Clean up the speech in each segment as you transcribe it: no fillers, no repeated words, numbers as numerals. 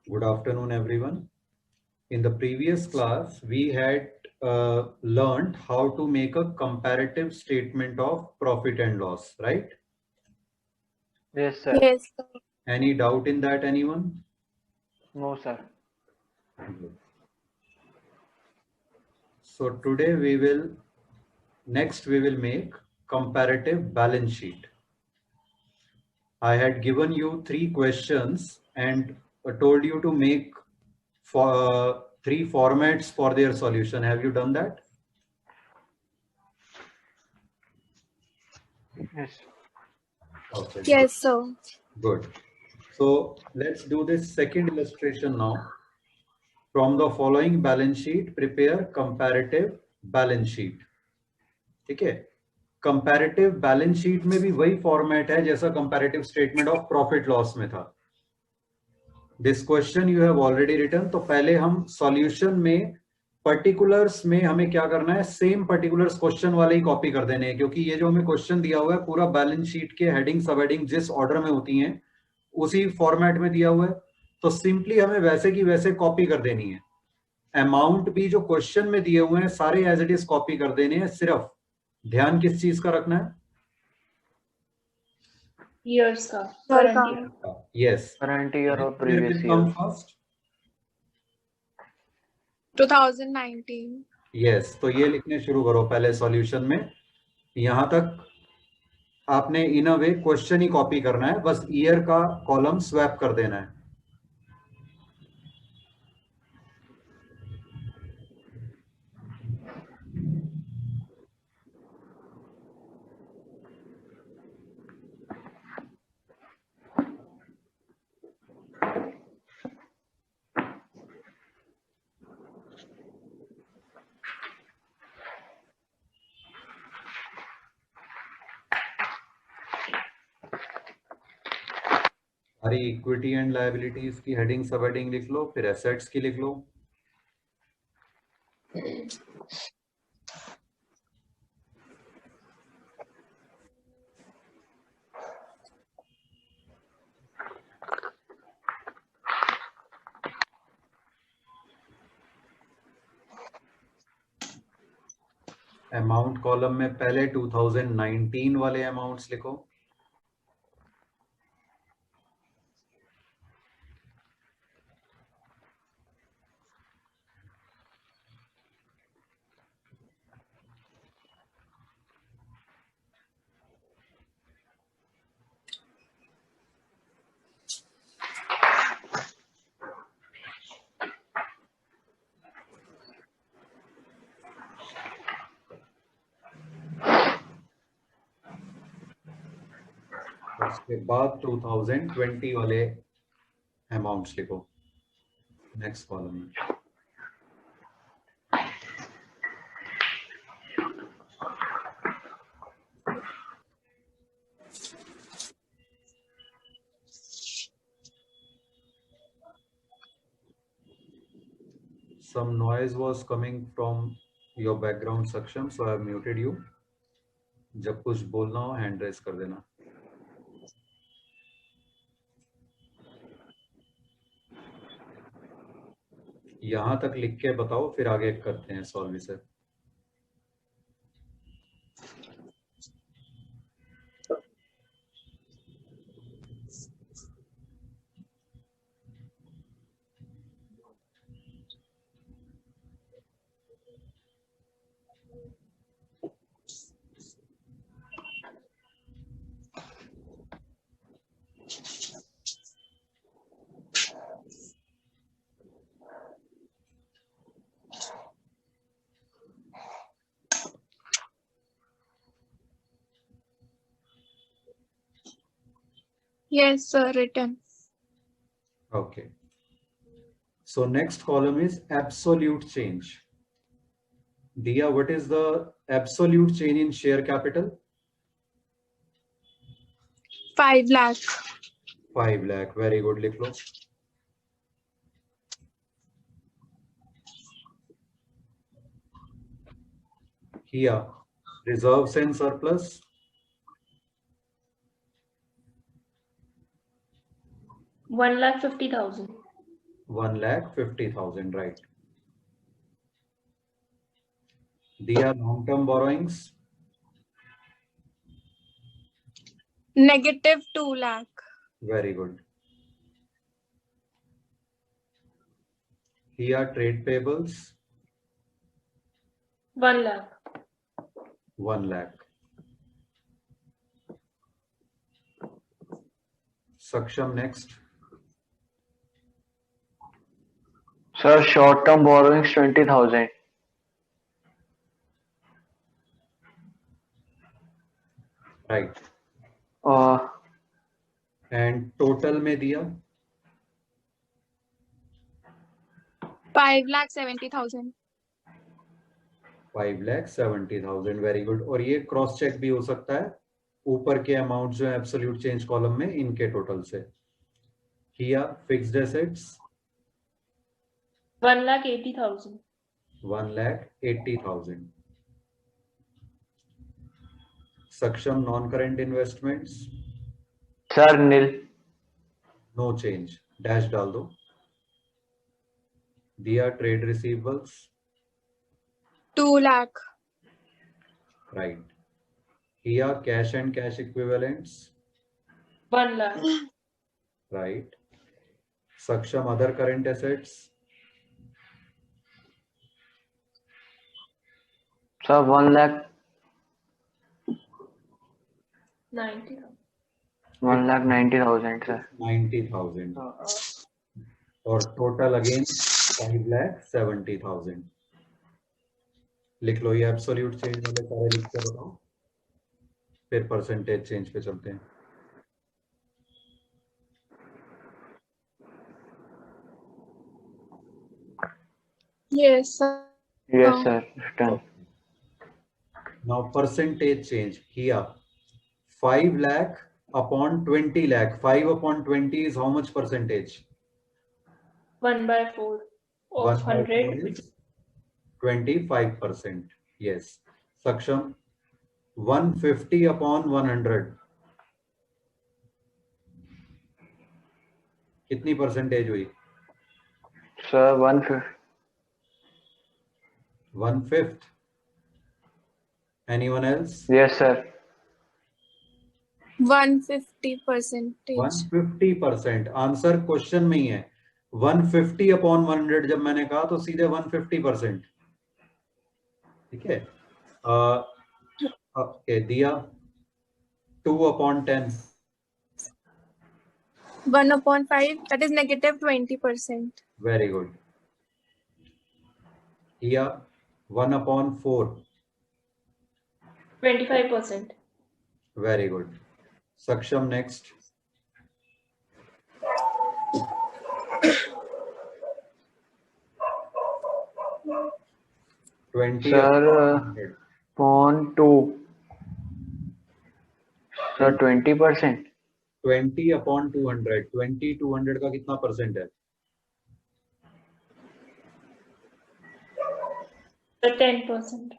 Good afternoon, everyone. In the previous class, we had learned how to make a comparative statement of profit and loss, right? Yes, sir. Yes, sir. Any doubt in that, anyone? No, sir. So today next we will make comparative balance sheet. I had given you 3 questions and told you to make for 3 formats for their solution. Have you done that? Yes. Okay, Yes, sir. good. So let's do this second illustration now. From the following balance sheet, prepare comparative balance sheet. ठीक है? Comparative balance sheet में भी वही format है जैसा comparative statement of profit loss में था. This question you have already written. तो पहले हम solution में पर्टिकुलर्स में हमें क्या करना है, सेम पर्टिकुलर्स क्वेश्चन वाले ही कॉपी कर देने हैं, क्योंकि ये जो हमें क्वेश्चन दिया हुआ है पूरा बैलेंस शीट के हेडिंग सब हेडिंग जिस ऑर्डर में होती हैं उसी फॉर्मेट में दिया हुआ है. तो सिंपली हमें वैसे की वैसे कॉपी कर देनी है. अमाउंट भी जो क्वेश्चन में दिए हुए हैं सारे एज इट इज कॉपी कर देने हैं. सिर्फ ध्यान किस चीज का रखना है? years का Sir current का year. Yes. Current year or Will previous come year. first? 2019. Yes. तो ये लिखने शुरू करो पहले सॉल्यूशन में. यहां तक आपने इन अ वे क्वेश्चन ही कॉपी करना है, बस ईयर का कॉलम स्वैप कर देना है. सारी इक्विटी एंड लायबिलिटीज की हेडिंग सब हेडिंग लिख लो, फिर एसेट्स की लिख लो. अमाउंट कॉलम में पहले 2019 वाले अमाउंट्स लिखो. उसके बाद 2020 वाले अमाउंट्स लिखो नेक्स्ट कॉलम में. Some noise was coming from your background section, so I have muted you. जब कुछ बोलना हो हैंड रेस कर देना. यहां तक लिख के बताओ, फिर आगे करते हैं सॉल्व इसे. Yes, sir. Written. Okay. So next column is absolute change. Diya, what is the absolute change in share capital? 5 lakh. 5 lakh. Very good. लिख लो. Here, reserves and surplus. 1,50,000. 1,50,000, right? Diya, long-term borrowings, Negative 2 lakh. very good. Here, trade payables, 1 lakh. 1 lakh. Saksham, next. Sir, short-term borrowings 20,000. Right. Uh, And total में दिया 5,70,000. 5,70,000, very good. और ये cross check भी हो सकता है ऊपर के अमाउंट जो है एब्सोल्यूट चेंज कॉलम में इनके टोटल से. किया fixed assets 1,80,000. 1,80,000. Saksham, non current investments sir, nil. No change, dash डाल दो. दिया ट्रेड रिसीवेबल्स 2 lakh. राइट. किया cash and cash equivalents 1 lakh. Right. Saksham, other current assets Sir, 1 lakh. 90,000. 1,90,000, sir. 90,000. और total again 5,70,000. लिख लो ये absolute change वाले सारे लिख के बताओ, फिर परसेंटेज चेंज पे चलते हैं. Yes, sir. Yes, sir. Return. Now percentage change किया 5 lakh upon 20 lakh. 5 upon 20 is how much percentage? 1/4 of 100. is 25%. Yes. Saksham, 150 upon 100 कितनी परसेंटेज हुई? Sir, 1/5. 1/5. Anyone else? Yes, sir. 150%. 150%. Answer question में ही है. 150 upon 100 जब मैंने कहा तो सीधे 150%. ठीक है. ओके. दिया 2 upon 10 1/5. That is negative 20%. Very good. दिया 1 upon 4 25%. Very good. Saksham, next. Sir, upon 2. Sir, 20%. 20 upon 200. 20 200 का कितना परसेंट है? 10%.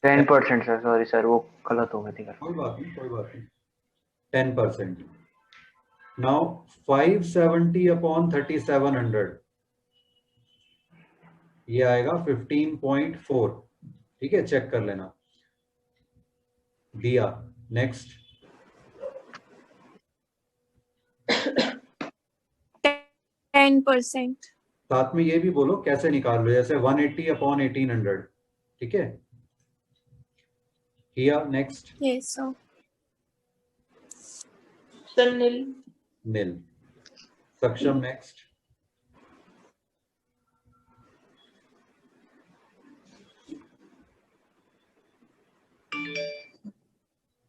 10%, sir. Sorry, sir. वो गलत हो गई थी. कोई बात नहीं, कोई बात नहीं. 10%. Now 570 upon 3700 ये आएगा 15.4. ठीक है, चेक कर लेना. दिया नेक्स्ट. 10%. साथ में ये भी बोलो कैसे निकाल लो, जैसे 180 अपॉन 1800. ठीक है. किया next. Yes, sir. Sir, nil. नील. सक्षम नेक्स्ट.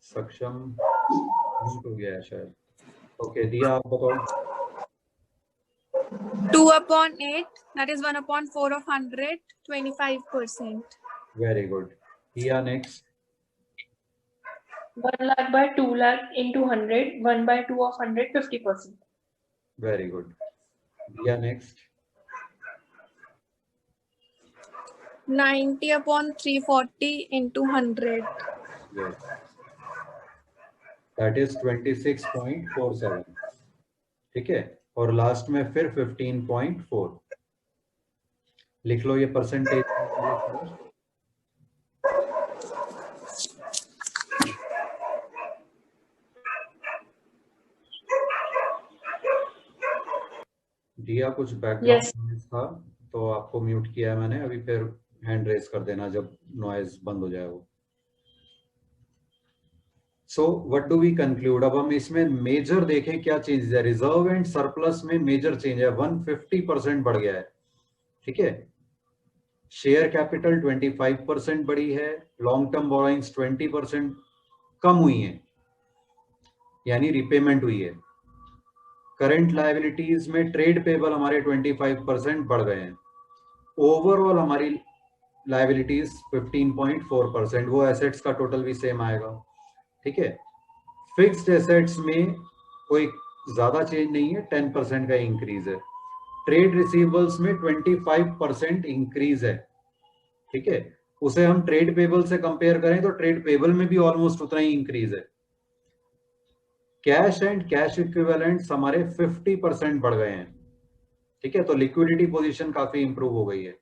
सक्षम म्यूट हो गया है शायद. ओके. दिया आप बताओ. 2/8. That is 1/4 of 100. 25%. Very good. किया next. 1 lakh by 2 lakh into 100. 1/2 of 100. 50%. Very good. दिया next. 90/340 into 100. Yes. That is 26.47. ठीक है. और लास्ट में फिर 15.4. लिख लो ये परसेंटेज। दिया कुछ बैकग्राउंड Yes. नॉइज था तो आपको म्यूट किया है मैंने, अभी फिर हैंड रेज कर देना जब नॉइज बंद हो जाए वो। So what do we conclude, अब हम इसमें मेजर देखें क्या चेंज है। रिजर्व एंड सरप्लस में मेजर चेंज है, 150% बढ़ गया है, ठीक है। शेयर कैपिटल 25% बढ़ी है, लॉन्ग टर्म बोरोइंग्स 20% कम हुई है, यानी रिपेमेंट हुई है। करंट लायबिलिटीज में ट्रेड पेबल हमारे 25% बढ़ गए हैं। ओवरऑल हमारी लायबिलिटीज 15.4%, वो एसेट्स का टोटल भी सेम आएगा, ठीक है। फिक्स्ड एसेट्स में कोई ज्यादा चेंज नहीं है, 10% का इंक्रीज है। ट्रेड रिसीवेबल्स में 25% इंक्रीज है, ठीक है। उसे हम ट्रेड पेबल से कंपेयर करें तो ट्रेड पेबल में भी ऑलमोस्ट उतना ही इंक्रीज है। कैश एंड कैश इक्विवेलेंट्स हमारे 50% बढ़ गए हैं, ठीक है। तो लिक्विडिटी पोजीशन काफी इंप्रूव हो गई है।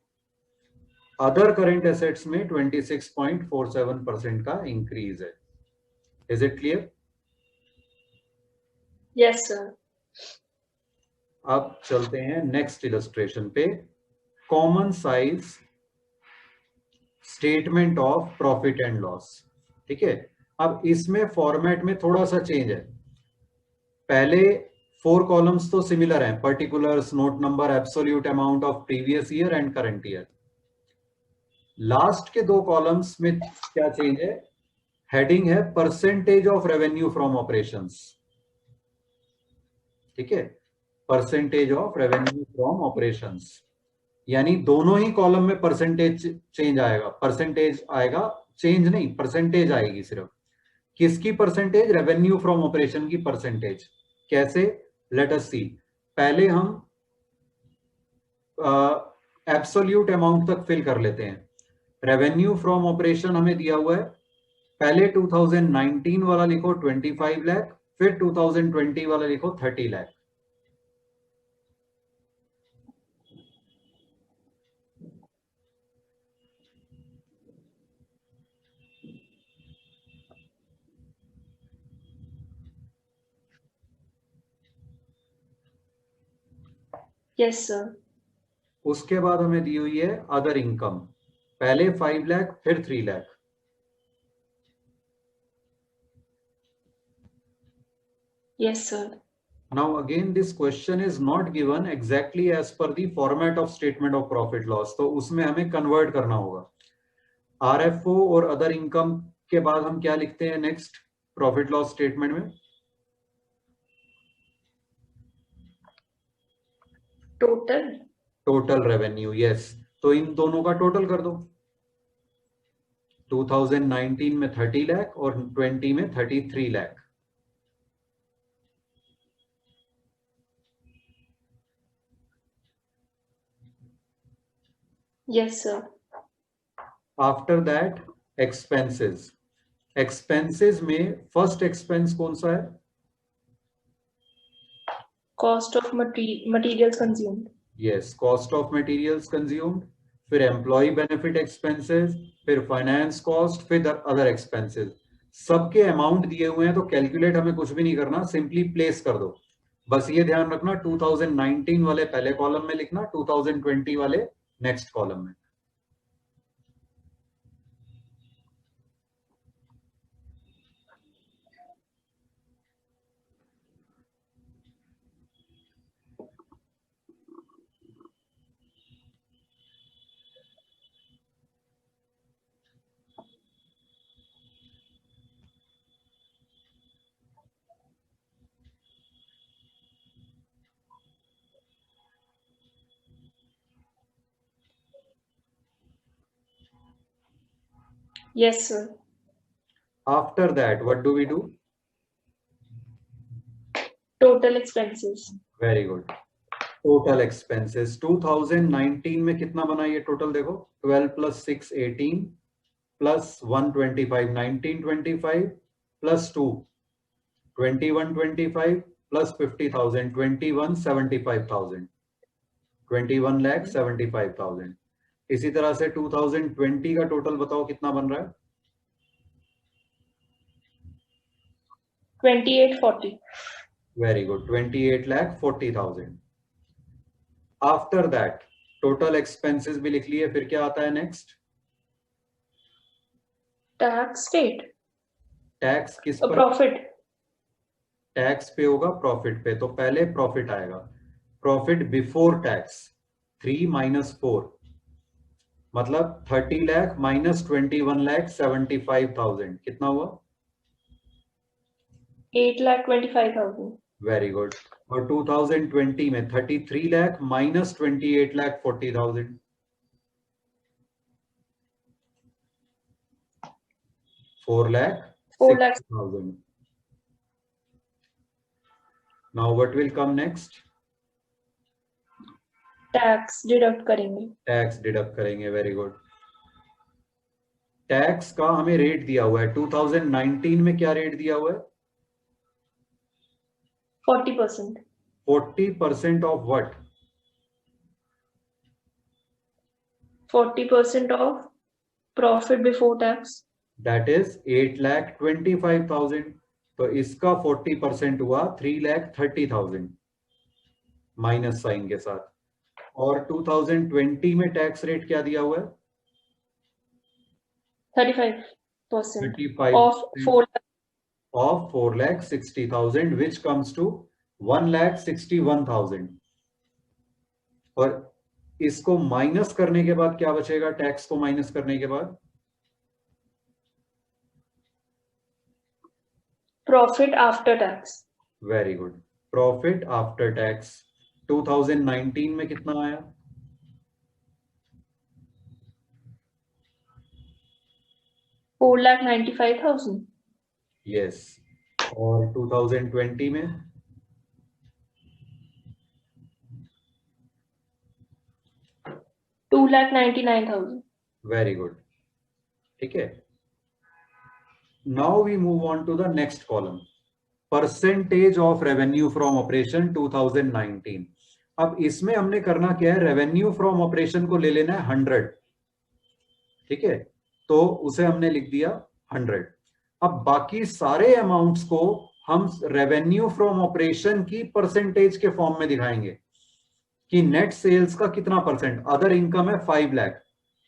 अदर करेंट एसेट्स में 26.47% का इंक्रीज है। Is it clear? Yes, sir. अब चलते हैं नेक्स्ट इलस्ट्रेशन पे। Common size statement of profit and loss, ठीक है। अब इसमें फॉर्मेट में थोड़ा सा चेंज है। पहले 4 कॉलम्स तो सिमिलर हैं, particulars, note number, absolute amount of previous year and current year. Last के 2 कॉलम्स में क्या चेंज है, हेडिंग है percentage of revenue from operations, ठीक है। Percentage of revenue from operations, यानी दोनों ही कॉलम में परसेंटेज चेंज आएगा, परसेंटेज आएगा, चेंज नहीं, परसेंटेज आएगी सिर्फ। किसकी परसेंटेज? रेवेन्यू फ्रॉम ऑपरेशन की परसेंटेज। कैसे? लेट अस सी। पहले हम एब्सोल्यूट अमाउंट तक फिल कर लेते हैं। रेवेन्यू फ्रॉम ऑपरेशन हमें दिया हुआ है, पहले 2019 वाला लिखो 25 लाख, फिर 2020 वाला लिखो 30 लाख। Yes, sir. उसके बाद हमें दी हुई है अदर इनकम, पहले 5 लाख फिर 3 lakh. Yes, sir. Now again this question is not given exactly as per the format of statement of profit loss, तो उसमें हमें कन्वर्ट करना होगा। आरएफओ और अदर इनकम के बाद हम क्या लिखते हैं नेक्स्ट प्रॉफिट लॉस स्टेटमेंट में? Total. Total revenue, yes. तो इन दोनों का टोटल कर दो। 2019 में 30 लाख और 20 में 33 lakh. Yes, sir. After that expenses. Expenses में फर्स्ट एक्सपेंस कौन सा है? Cost of materials consumed. Yes, cost of materials consumed, फिर एम्प्लॉय बेनिफिट एक्सपेंसेस, फिर फाइनेंस कॉस्ट, फिर अदर एक्सपेंसेस। सबके अमाउंट दिए हुए हैं तो कैलकुलेट हमें कुछ भी नहीं करना, सिंपली प्लेस कर दो। बस ये ध्यान रखना 2019 वाले पहले कॉलम में लिखना, 2020 वाले नेक्स्ट कॉलम में। Yes, sir. After that what do we do? Total expenses. Very good. Total expenses 2019 में कितना बना ये टोटल देखो, 12 plus 6 18 plus 125 1925 plus 2 2125 plus 50,000 21 75,000 21 lakh 75,000। इसी तरह से 2020 का टोटल बताओ कितना बन रहा है? 2840. Very good, 28,40,000. After that total expenses भी लिख लिए, फिर क्या आता है नेक्स्ट? Tax state. टैक्स किस A पर? profit. टैक्स पे होगा प्रॉफिट पे, तो पहले प्रॉफिट आएगा. प्रॉफिट बिफोर टैक्स 3 - 4 मतलब 30 लाख माइनस 21,75,000 कितना हुआ? 8,25,000. Very good. और 2020 में 33 lakh minus 28,40,000 4,60,000. Now what will come next? Tax deduct करेंगे. टैक्स डिडक्ट करेंगे. Very good. टैक्स का हमें रेट दिया हुआ है. 2019 में क्या रेट दिया हुआ है? 40%. 40% of what? 40% of profit before tax. That is 8,25,000. तो इसका 40% हुआ 3,30,000 माइनस साइन के साथ. और 2020 में टैक्स रेट क्या दिया हुआ है? 35% 35% of 4 of 4,60,000 which comes to 1,61,000. और इसको माइनस करने के बाद क्या बचेगा? टैक्स को माइनस करने के बाद profit after tax. Very good. Profit after tax 2019 में कितना आया? 4,95,000. यस. और 2020 में 2,99,000. Very good. ठीक है. Now we move on to the next column. Percentage of revenue from operation 2019. अब इसमें हमने करना क्या है? रेवेन्यू फ्रॉम ऑपरेशन को ले लेना है 100. ठीक है, तो उसे हमने लिख दिया 100. अब बाकी सारे अमाउंट्स को हम रेवेन्यू फ्रॉम ऑपरेशन की परसेंटेज के फॉर्म में दिखाएंगे कि नेट सेल्स का कितना परसेंट. अदर इनकम है 5 लाख,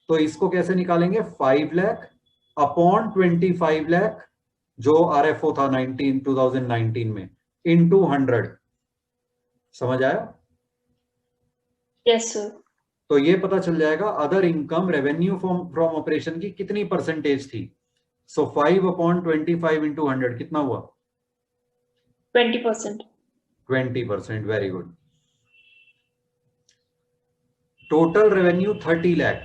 तो इसको कैसे निकालेंगे? 5 लाख अपॉन 25 लाख जो आरएफओ था 2019 में इनटू 100. समझ आया? Yes, sir. तो ये पता चल जाएगा other income revenue from operation की कितनी परसेंटेज थी. सो 5 अपॉन 25 इंटू 100 कितना हुआ? 20%. 20%. Very good. Total revenue 30 lakh.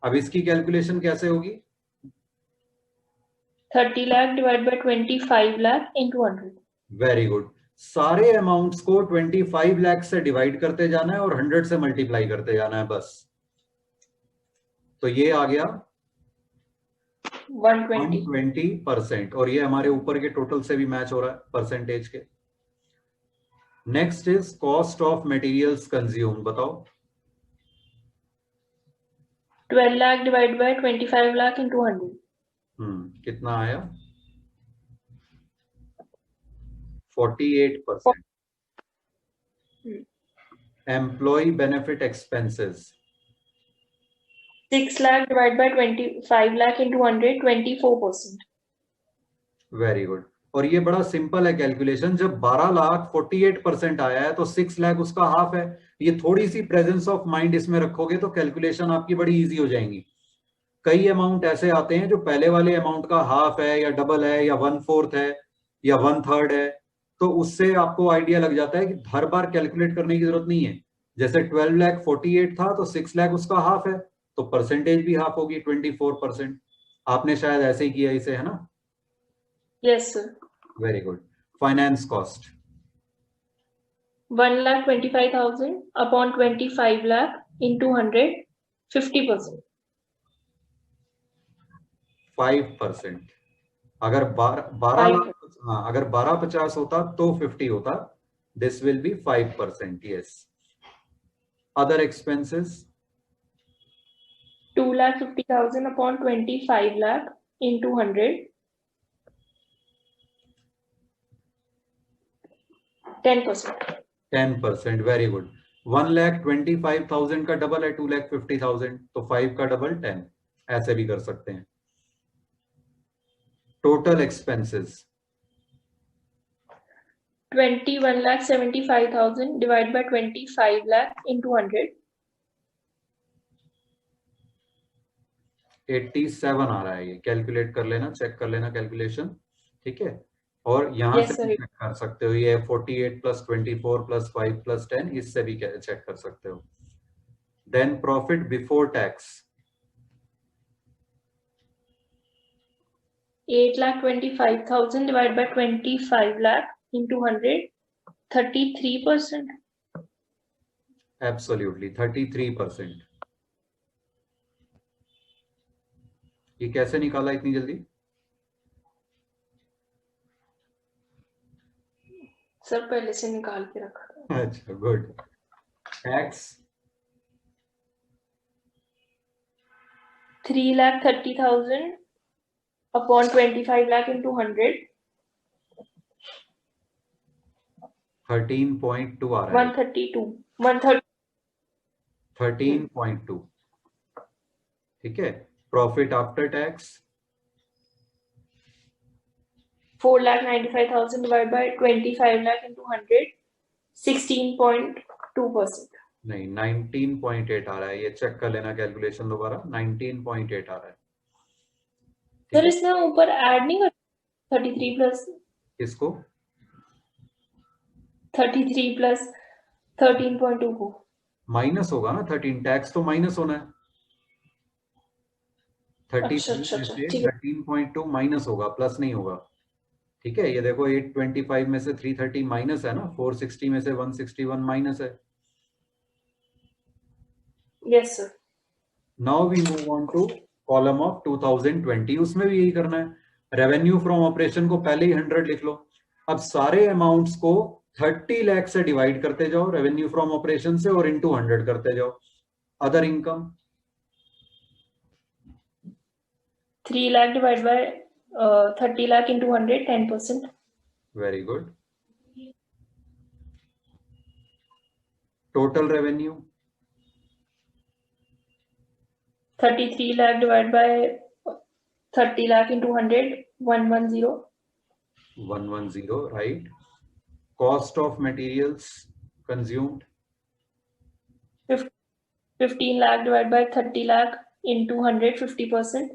अब इसकी कैलकुलेशन कैसे होगी? 30 lakh divided by 25 lakh into 100. Very good. सारे अमाउंट्स को 25 लाख से डिवाइड करते जाना है और 100 से मल्टीप्लाई करते जाना है बस. तो ये आ गया 120. 120%. और ये हमारे ऊपर के टोटल से भी मैच हो रहा है परसेंटेज के. Next is cost of materials consume. बताओ. 12 lakh divided by 25 lakh into 100. कितना आया? 48%. Employ benefit expenses 6 lakh divided by 25 lakh into 100, 24%. Very good. और ये बड़ा सिंपल है कैलकुलेशन. जब 12 लाख 48% आया है तो 6 लाख उसका हाफ है. ये थोड़ी सी प्रेजेंस ऑफ माइंड इसमें रखोगे तो कैलकुलेशन आपकी बड़ी इजी हो जाएंगी. कई अमाउंट ऐसे आते हैं जो पहले वाले अमाउंट का हाफ है या डबल है या 1/4 है या 1/3 है, तो उससे आपको आइडिया लग जाता है कि हर बार कैलकुलेट करने की जरूरत नहीं है. जैसे 12 लाख 48 था तो 6 लाख उसका हाफ है, तो परसेंटेज भी हाफ होगी 24%. आपने शायद ऐसे ही किया इसे, है ना? Yes, sir. Very good. Finance cost 1,25,000 upon 25 lakh into 100, 50%. 5%. अगर 12 लाख, हाँ, अगर 1250 होता तो 50 होता. This will be 5%. Yes. Other expenses 2,50,000 upon 25 lakh into 100. 10%. 10%, very good. 1,25,000 का डबल है 2,50,000, तो 5 का डबल 10, ऐसे भी कर सकते हैं। Total expenses 21,75,000 divided by 25 lakh into 100. 87 आ रहा है, ये कैलकुलेट कर लेना, चेक कर लेना कैलकुलेशन, ठीक है। और यहाँ Yes, से भी sir. चेक कर सकते हो, ये 48 + 24 + 5 + 10, इससे भी चेक कर सकते हो। Then profit before tax 8,25,000 divided by 25 lakh into 100. 33%. Absolutely 33%। ये कैसे निकाला इतनी जल्दी? सर पहले से निकाल के रखा था। अच्छा, good. Tax 3,30,000 upon 25 lakh into 100. 13.2 आ रहा है। 132. 130. 13.2, ठीक है। Profit after tax 4,95,000 divided by 25 lakh into 100. 16.2%. नहीं, 19.8 आ रहा है, ये चेक कर लेना कैलकुलेशन दोबारा। 19.8 आ रहा है। सर इसमें ऊपर ऐड नहीं कर 33 प्लस इसको 33 प्लस 13.2 को माइनस होगा ना, 13 टैक्स तो माइनस होना है। 33 में से ठीक है। 13.2 माइनस होगा, प्लस नहीं होगा, ठीक है। ये देखो 825 में से 330 माइनस है ना, 460 में से 161 माइनस है। Yes sir. Now we move on to column of 2020, उसमें भी यही करना है। रेवेन्यू फ्रॉम ऑपरेशन को पहले ही 100 लिख लो। अब सारे अमाउंट्स को 30 लाख से डिवाइड करते जाओ रेवेन्यू फ्रॉम ऑपरेशन से, और इनटू 100 करते जाओ। Other income 3 lakh divided by 30 lakh into 100. 10%. Very good. Total revenue 33 lakh divided by 30 lakh into 100. 110. 110, right. Cost of materials consumed 15 lakh divided by 30 lakh into 100. 50%.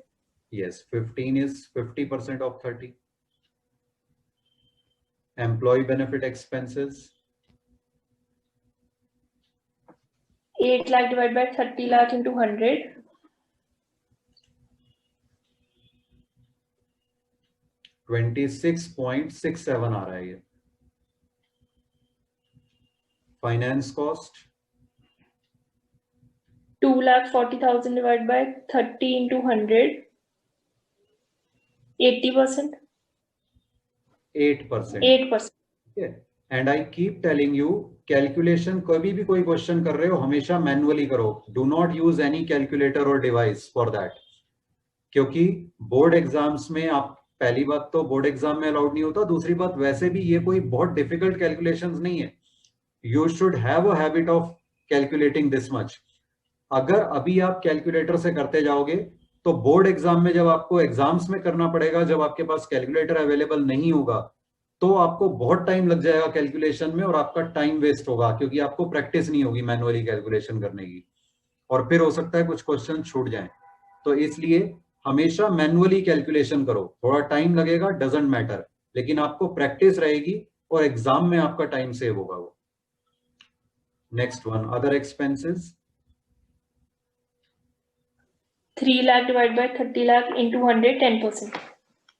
yes, 15 is 50% of 30. Employee benefit expenses 8 lakh divided by 30 lakh into 100. 26.67 आ रहा है ये। Finance cost 2,40,000 divided by 30 into 100. 80%. 8%, 8%. ठीक है। And I keep telling you, calculation कभी भी कोई question कर रहे हो हमेशा मैनुअली करो। Do not use any calculator और डिवाइस फॉर दैट, क्योंकि बोर्ड एग्जाम्स में आप, पहली बात तो बोर्ड एग्जाम में अलाउड नहीं होता, दूसरी बात वैसे भी ये कोई बहुत डिफिकल्ट कैलकुलेशंस नहीं है। You should have a habit of calculating this much. अगर अभी आप कैलकुलेटर से करते जाओगे तो बोर्ड एग्जाम में जब आपको एग्जाम्स में करना पड़ेगा, जब आपके पास कैलकुलेटर अवेलेबल नहीं होगा, तो आपको बहुत टाइम लग जाएगा कैलकुलेशन में, और आपका टाइम वेस्ट होगा, क्योंकि आपको प्रैक्टिस नहीं होगी मैनुअली कैलकुलेशन करने की, और फिर हो सकता है कुछ क्वेश्चन छूट जाएं। तो इसलिए हमेशा मैनुअली कैलकुलेशन करो। थोड़ा टाइम लगेगा, डजंट मैटर, लेकिन आपको प्रैक्टिस रहेगी और एग्जाम में आपका टाइम सेव होगा वो। Next one, other expenses 3 lakh divided by 30 lakh into 100. 10%.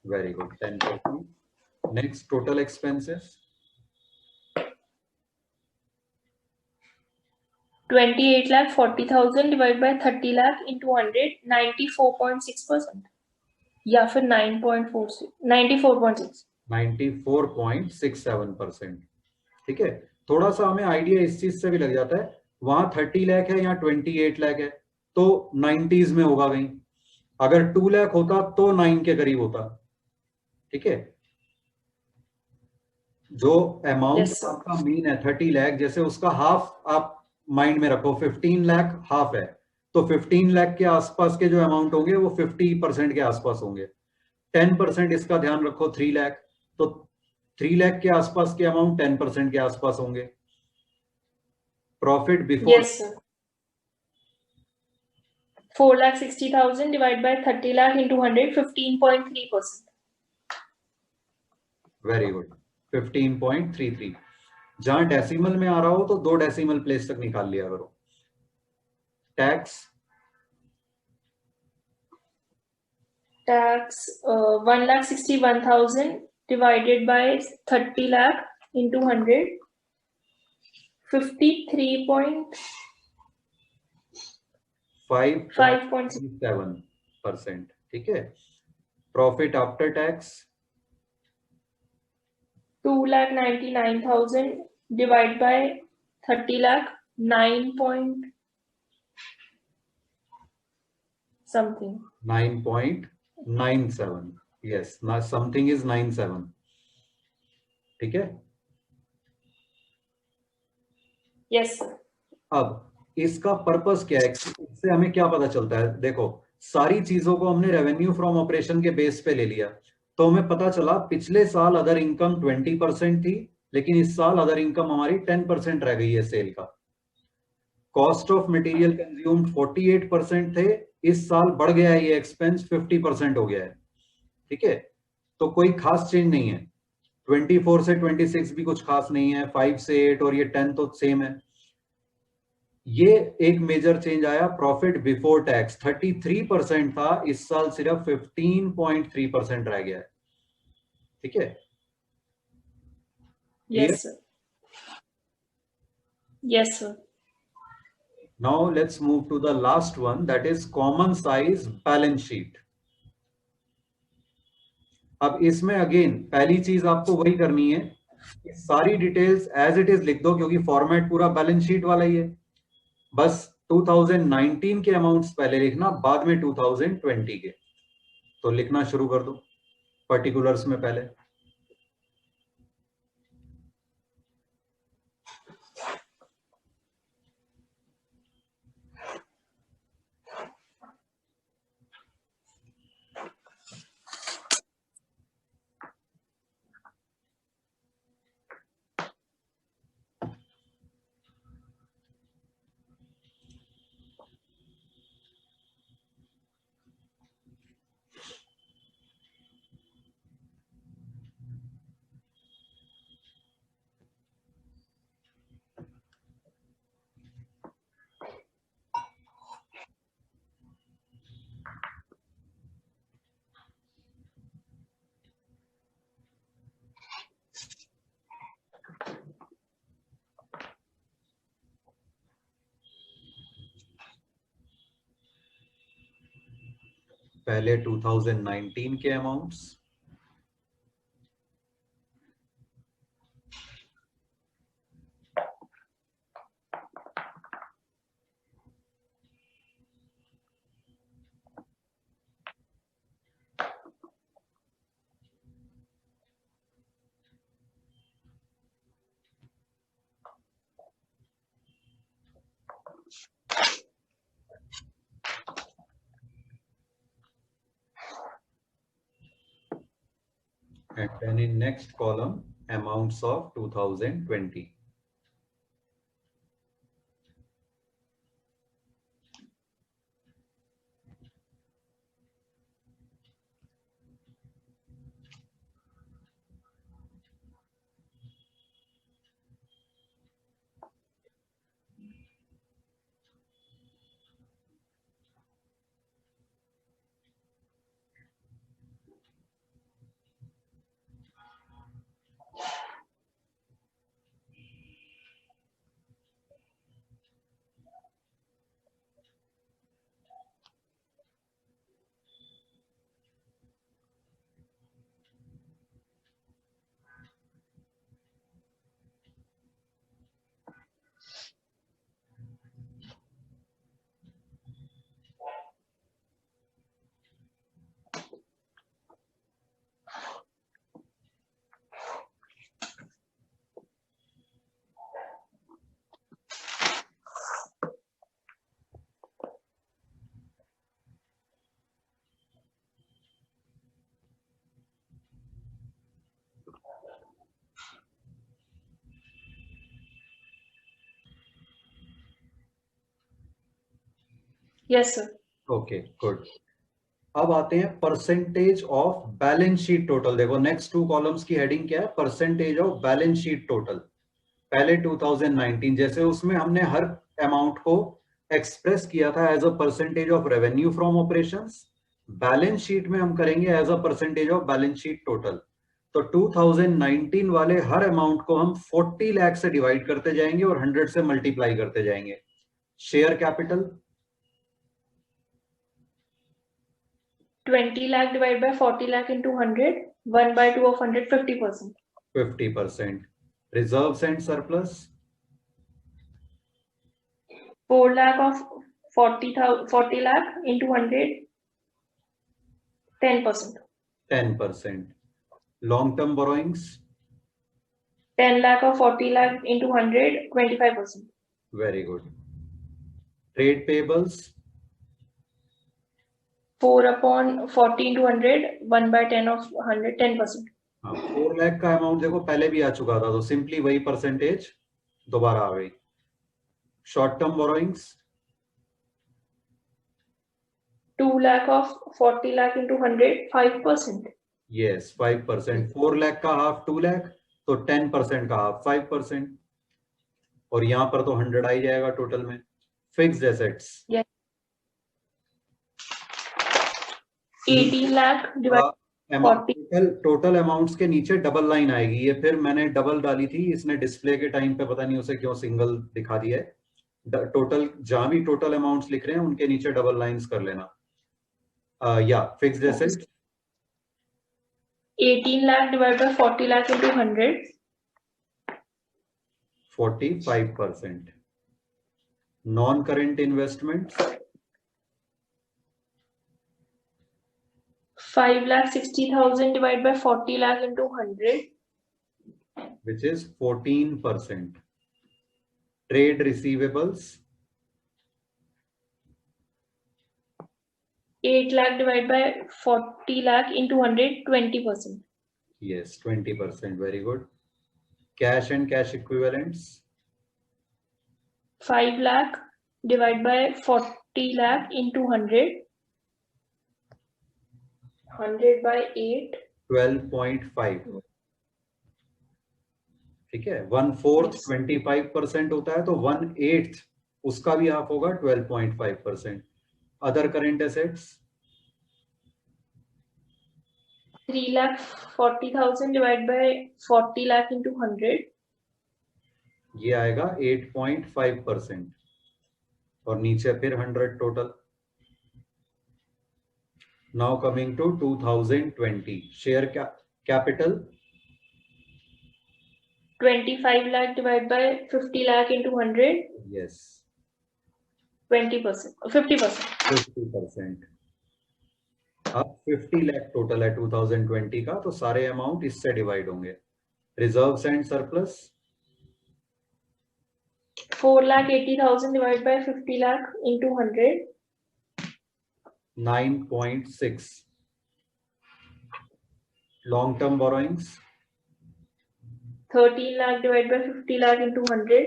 Very good, 10%। Next, total expenses 28,40,000 divided by 30 lakh into 100. 94.6%. या फिर 9.46. 94.6. 94.67%, ठीक है। थोड़ा सा हमें आइडिया इस चीज से भी लग जाता है, वहां 30 लाख है, यहाँ 28 लाख है, तो 90s में होगा कहीं, अगर 2 लाख होता तो 9 के करीब होता। ठीक है, जो अमाउंट Yes, sir. आपका मीन है 30 लाख, जैसे उसका हाफ आप माइंड में रखो, 15 लाख हाफ है, तो 15 लाख के आसपास के जो अमाउंट होंगे वो 50% के आसपास होंगे। 10% इसका ध्यान रखो 3 लाख, तो 3 लाख के आसपास के अमाउंट 10% के आसपास होंगे। Profit before Yes, sir. 4,60,000 divided by 30 lakh into 100, 15.3%. Very good, 15.33। जहां डेसिमल में आ रहा हो तो 2 डेसिमल प्लेस तक निकाल लिया करो। Tax Tax 1,61,000 divided by 30 lakh into 100, 53.5%. 5.7%। ठीक है, profit after tax 2,99,000 divided by 30 lakh, 9 point something. 9.97। Yes, ना समथिंग इज 97। ठीक है, Yes, sir. अब इसका पर्पस क्या है, इससे हमें क्या पता चलता है? देखो, सारी चीजों को हमने रेवेन्यू फ्रॉम ऑपरेशन के बेस पे ले लिया, तो हमें पता चला पिछले साल अदर इनकम 20% थी, लेकिन इस साल अदर इनकम हमारी 10% रह गई है सेल का। कॉस्ट ऑफ मटेरियल कंज्यूम्ड 48% थे, इस साल बढ़ गया है ये एक्सपेंस 50% हो गया है। ठीक है, तो कोई खास चेंज नहीं है। 24 से 26 भी कुछ खास नहीं है, 5 से 8 और ये 10 तो सेम है। ये एक मेजर चेंज आया। प्रॉफिट बिफोर टैक्स 33% था, इस साल सिर्फ 15.3% रह गया है। ठीक है, Yes, sir. Yes, sir. Now let's move to the last one, that is common size balance sheet. अब इसमें अगेन पहली चीज आपको वही करनी है, सारी डिटेल्स एज इट इज लिख दो, क्योंकि फॉर्मेट पूरा बैलेंस शीट वाला ही है। बस 2019 के अमाउंट्स पहले लिखना, बाद में 2020 के। तो लिखना शुरू कर दो पर्टिकुलर्स में पहले। पहले 2019 के amounts, and then in next column amounts of 2020. Yes, sir. Okay good. अब आते हैं percentage of balance sheet total. देखो नेक्स्ट 2 कॉलम्स की हेडिंग क्या है, percentage of balance sheet total. पहले 2019 जैसे उसमें हमने हर अमाउंट को एक्सप्रेस किया था as a percentage of revenue from operations, balance sheet में हम करेंगे as a percentage of balance sheet total. तो 2019 वाले हर अमाउंट को हम 40 लाख से डिवाइड करते जाएंगे और 100 से मल्टीप्लाई करते जाएंगे। Share capital 20 lakh divided by 40 lakh into 100. 1/2 of 100, 50%. 50%। Reserves and surplus 4 lakh of 40 lakh into 100. 10%. 10%। Long term borrowings 10 lakh of 40 lakh into 100. 25%. Very good. Trade payables 4 upon 40 into 100. 1/10 of 100. 10%. 4 lakh का amount देखो पहले भी आ चुका था, तो simply वही percentage दोबारा आ गई। Short term borrowings 2 lakh of 40 lakh into 100. 5%. Yes 5%। 4 lakh का हाफ 2 लाख, तो 10% का हाफ 5%, और यहां पर तो 100 आ ही जाएगा टोटल में। Fixed assets 18 lakh divided total amounts के नीचे डबल लाइन आएगी, ये फिर मैंने डबल डाली थी, इसने डिस्प्ले के टाइम पे पता नहीं उसे क्यों सिंगल दिखा दिया है। टोटल जहां भी टोटल अमाउंट्स लिख रहे हैं उनके नीचे डबल लाइंस कर लेना। या fixed assets 18 lakh divided by 40 lakh into 100. 45%। Non current investments 5,60,000 divided by 40 lakh into 100. which is 14%। trade receivables 8 lakh divided by 40 lakh into 100. 20%. yes 20%, very good। cash and cash equivalents 5 lakh divided by 40 lakh into 100. 100 by 8. 12.5। ठीक है, 1/4 25% होता है, तो 1/8 उसका भी half होगा 12.5%। Other current assets 3,40,000 divided by 40 lakh into 100. ये आएगा 8.5%, और नीचे फिर 100 total. Now coming to 2020 share capital 25 lakh divided by 50 lakh into 100. yes 20%. 50%. 50%। अब 50 लाख टोटल है 2020 का, तो सारे अमाउंट इससे डिवाइड होंगे। Reserves and surplus 4,80,000 divided by 50 lakh into 100. 9.6। Long term borrowings 13 lakh divided by 50 lakh into 100.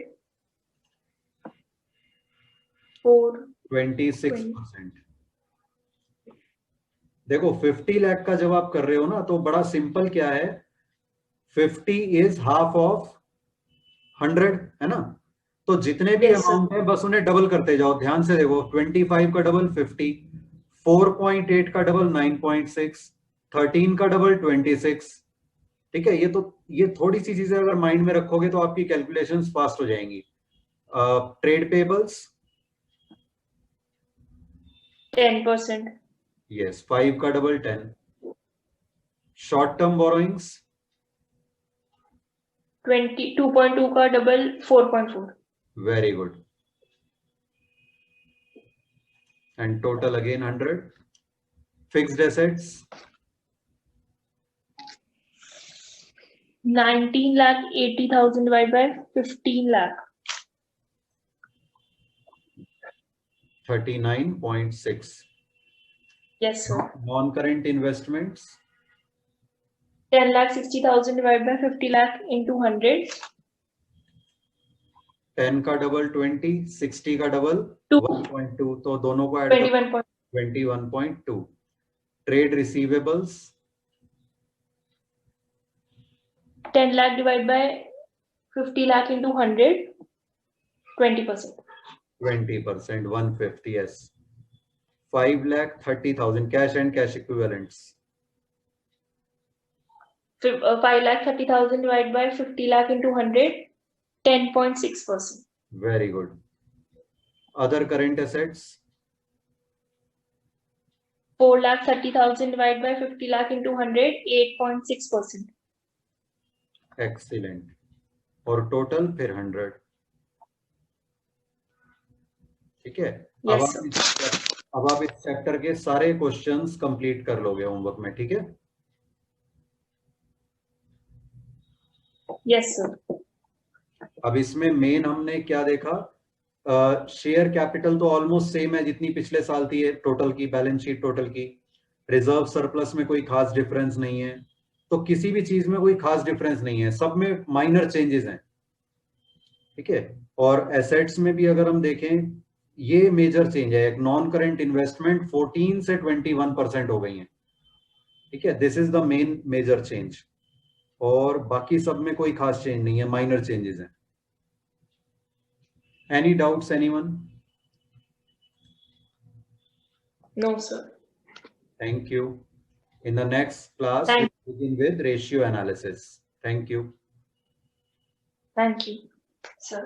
26%। देखो 50 लाख का जब आप कर रहे हो ना, तो बड़ा सिंपल क्या है, 50 इज हाफ ऑफ 100 है ना, तो जितने भी Yes, sir. अमाउंट है बस उन्हें डबल करते जाओ। ध्यान से देखो 25 का डबल 50, 4.8 का डबल 9.6, 13 का डबल 26। ठीक है, ये थोड़ी सी चीजें अगर माइंड में रखोगे तो आपकी कैलकुलेशंस फास्ट हो जाएंगी। Trade payables 10%. यस 5 का डबल 10। शॉर्ट टर्म बोरोइंग्स 2.2 का double 4.4. Very good. And total again 100। Fixed assets 19,80,000 divided by 15 lakh. 39.6। Yes, sir. Non current investments 10,60,000 divided by 50 lakh into 100. 10 का डबल 20, 60 का डबल 2. 1.2, तो दोनों को add कर 21. 21.2. Trade receivables 10 lakh divided by 50 lakh into 100, 20%. 20%, 150, yes. 5,30,000 cash and cash equivalents. 5,30,000 divided by 50 lakh into 100, 10.6%. Very good. Other current assets 4,30,000 divided by 50 lakh into 100, 8.6%. excellent. और total फिर 100. ठीक है. Yes, अब आप इस चैप्टर के सारे क्वेश्चंस कंप्लीट कर लोगे होमवर्क में. ठीक है. Yes, sir. अब इसमें मेन हमने क्या देखा, शेयर कैपिटल तो ऑलमोस्ट सेम है जितनी पिछले साल थी टोटल की, बैलेंस शीट टोटल की. रिजर्व सरप्लस में कोई खास डिफरेंस नहीं है, तो किसी भी चीज में कोई खास डिफरेंस नहीं है, सब में माइनर चेंजेस हैं. ठीक है. और एसेट्स में भी अगर हम देखें, ये मेजर चेंज है. एक नॉन करेंट इन्वेस्टमेंट 14 से 21% हो गई है. ठीक है. This is the main major change. और बाकी सब में कोई खास चेंज नहीं है, माइनर चेंजेस हैं. Any doubts, anyone? No, sir. Thank you. In the next class, Thank we'll begin with ratio analysis. Thank you. Thank you, sir.